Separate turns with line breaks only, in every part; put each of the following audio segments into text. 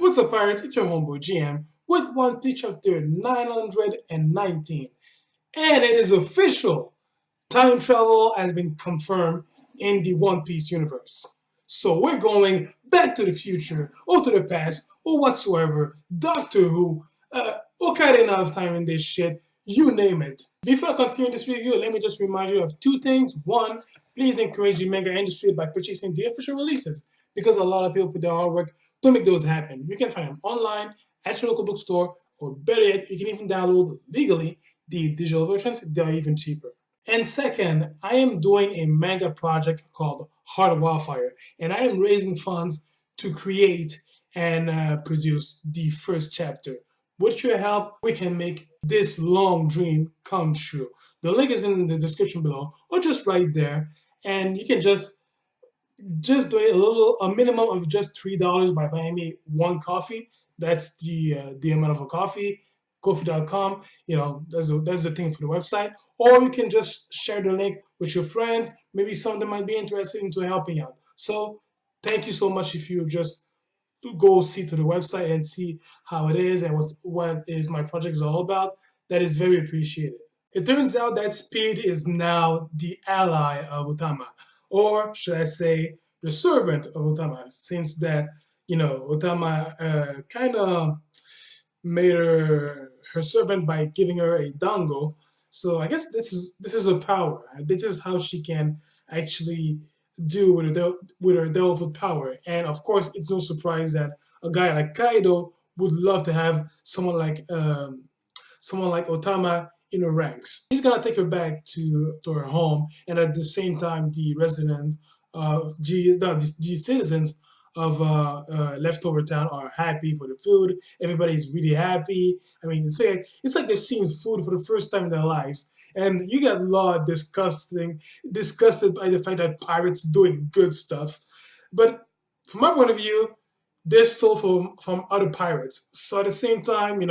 What's up, pirates? It's your homeboy GM with One Piece chapter 919. And it is official. Time travel has been confirmed in the One Piece universe. So we're going back to the future, or to the past, or whatsoever. Doctor Who, Ocarina of Time in this shit, you name it. Before I continue this review, let me just remind you of two things. One, please encourage the manga industry by purchasing the official releases, because a lot of people put their hard work to make those happen. You can find them online at your local bookstore, or better yet, you can even download legally the digital versions. They're even cheaper. And second, I am doing a manga project called Heart of Wildfire, and I am raising funds to create and produce the first chapter. With your help, we can make this long dream come true. The link is in the description below, or just right there, and you can just donate a minimum of just $3 by buying me one coffee. That's the amount of a coffee. Kofi.com, that's the thing for the website. Or you can just share the link with your friends. Maybe some of them might be interested into helping out. So thank you so much if you just go see to the website and see how it is and what is my project is all about. That is very appreciated. It turns out that Speed is now the ally of Utama, or should I say, the servant of Utama, since that Utama kind of made her servant by giving her a dango. So I guess this is her power. This is how she can actually do with her devil power. And of course, it's no surprise that a guy like Kaido would love to have someone like Otama in her ranks. He's gonna take her back to her home, and at the same time, the resident the citizens of leftover town are happy for the food. Everybody's really happy. I mean, it's like they've seen food for the first time in their lives. And you get Law disgusted by the fact that pirates doing good stuff. But from my point of view, they're stole from other pirates. So at the same time,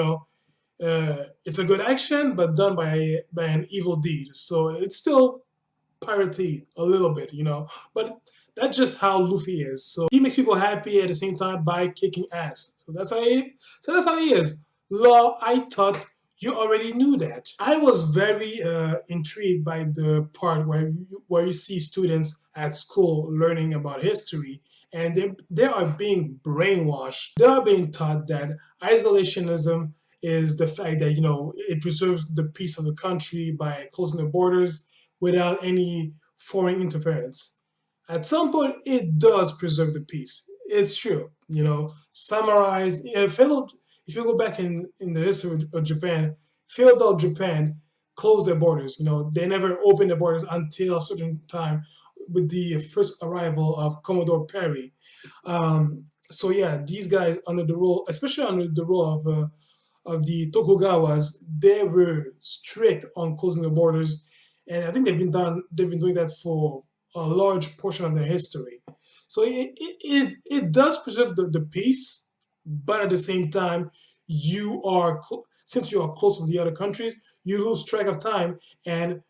it's a good action, but done by an evil deed. So it's still piratey a little bit, But that's just how Luffy is. So he makes people happy at the same time by kicking ass. So that's how he is. Law, I thought you already knew that. I was very intrigued by the part where you see students at school learning about history, and they are being brainwashed. They are being taught that isolationism is the fact that it preserves the peace of the country by closing the borders without any foreign interference. At some point, it does preserve the peace. It's true. Summarized. If you go back in the history of Japan, feudal Japan closed their borders. They never opened their borders until a certain time with the first arrival of Commodore Perry. So yeah, these guys especially under the rule of the Tokugawas, they were strict on closing the borders, and I think they've been doing that for a large portion of their history. So it does preserve the peace, but at the same time, since you are close with the other countries, you lose track of time, and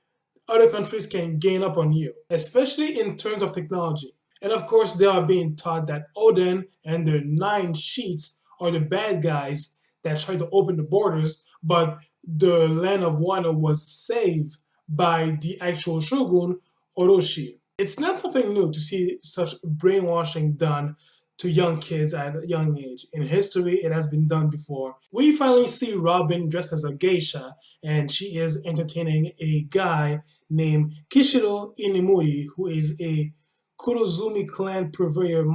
other countries can gain up on you, especially in terms of technology. And of course, they are being taught that Oden and their 9 sheets are the bad guys that tried to open the borders, but the land of Wano was saved by the actual shogun, Orochi. It's not something new to see such brainwashing done to young kids at a young age. In history, it has been done before. We finally see Robin dressed as a geisha, and she is entertaining a guy named Kishiro Inimuri, who is a Kurozumi clan purveyor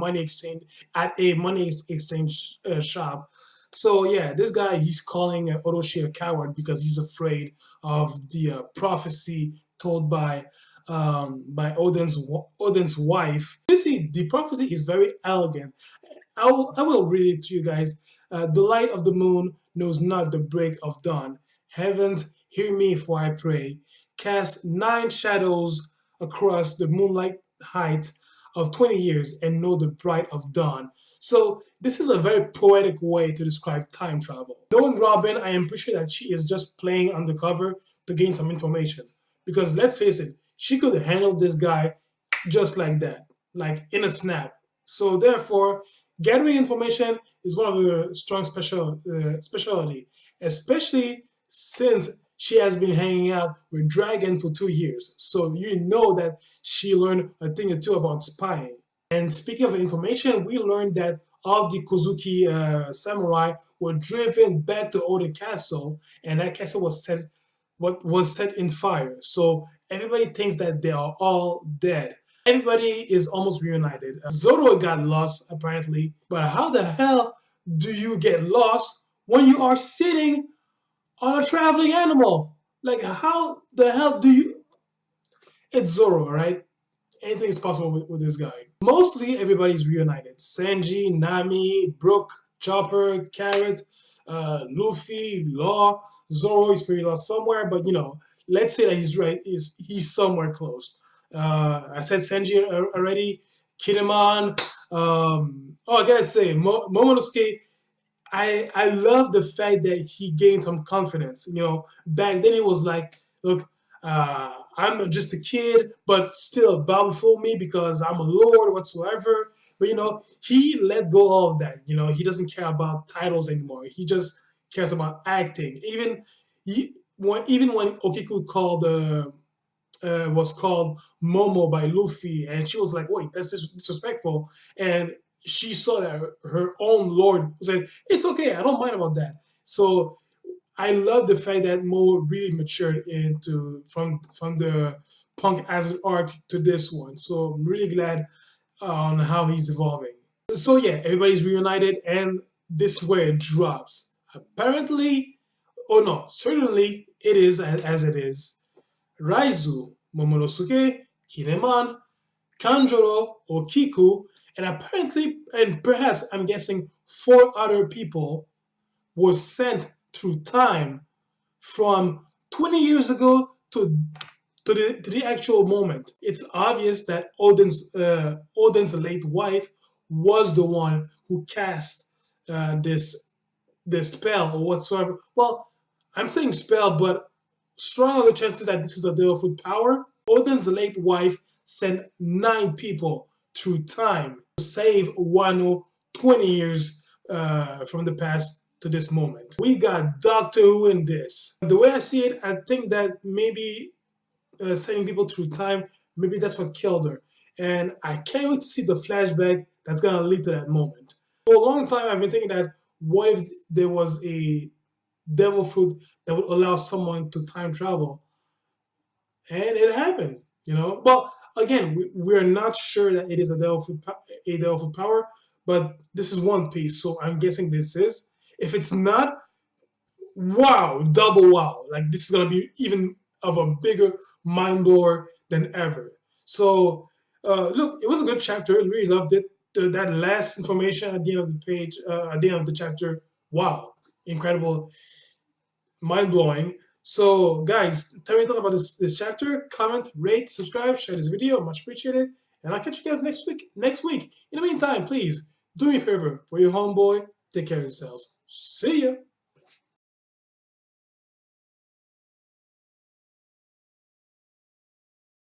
at a money exchange shop. So yeah, this guy, he's calling Orochi a coward because he's afraid of the prophecy told by Odin's wife. You see, the prophecy is very elegant. I will read it to you guys. The light of the moon knows not the break of dawn. Heavens, hear me for I pray. Cast 9 shadows across the moonlight height of 20 years and know the bright of dawn. So this is a very poetic way to describe time travel. Knowing Robin, I am pretty sure that she is just playing undercover to gain some information. Because let's face it, she could handle this guy just like that, like in a snap. So therefore, Gathering information is one of her strong specialty, especially since she has been hanging out with Dragon for 2 years. So you know that she learned a thing or two about spying. And speaking of information, we learned that all the Kozuki samurai were driven back to Oda Castle, and that castle was set in fire. So everybody thinks that they are all dead. Everybody is almost reunited. Zoro got lost apparently, but how the hell do you get lost when you are sitting on a traveling animal? Like how the hell do you? It's Zoro, right? Anything is possible with this guy. Mostly everybody's reunited. Sanji, Nami, Brook, Chopper, Carrot, Luffy, Law, Zoro is pretty lost somewhere, but you know, let's say that he's right. He's somewhere close. I said Sanji already. Kinemon. Oh, I gotta say, Momonosuke. I love the fact that he gained some confidence. You know, back then it was like, look, I'm just a kid, but still bow before me because I'm a lord whatsoever. But you know, he let go of that. You know, he doesn't care about titles anymore. He just cares about acting. Even when Okiku called was called Momo by Luffy, and she was like, "Wait, that's disrespectful." And she saw that her own lord said, "It's okay, I don't mind about that." So I love the fact that Mo really matured into from the Punk Hazard arc to this one. So I'm really glad on how he's evolving. So yeah, everybody's reunited, and this is where it drops. Apparently, oh no, certainly it is as it is. Raizu, Momonosuke, Kinemon, Kanjuro, Okiku, and apparently, and perhaps I'm guessing 4 other people were sent through time from 20 years ago to the actual moment. It's obvious that Odin's late wife was the one who cast this spell or whatsoever. Well, I'm saying spell, but strong are the chances that this is a devil power. Odin's late wife sent 9 people through time to save Wano 20 years from the past to this moment. We got Doctor Who in this. The way I see it, I think that maybe sending people through time, maybe that's what killed her. And I can't wait to see the flashback that's gonna lead to that moment. For a long time, I've been thinking that what if there was a devil fruit that would allow someone to time travel? And it happened, you know. Well, again, we're not sure that it is a devil fruit power, but this is One Piece, so I'm guessing this is. If it's not, wow, double wow. Like this is gonna be even of a bigger mind blower than ever. So look, it was a good chapter. I really loved it. That last information at the end of the page, at the end of the chapter, wow, incredible, mind blowing. So guys, tell me your thoughts about this chapter. Comment, rate, subscribe, share this video. Much appreciated. And I'll catch you guys next week. In the meantime, please do me a favor for your homeboy. Take care of yourselves. See ya.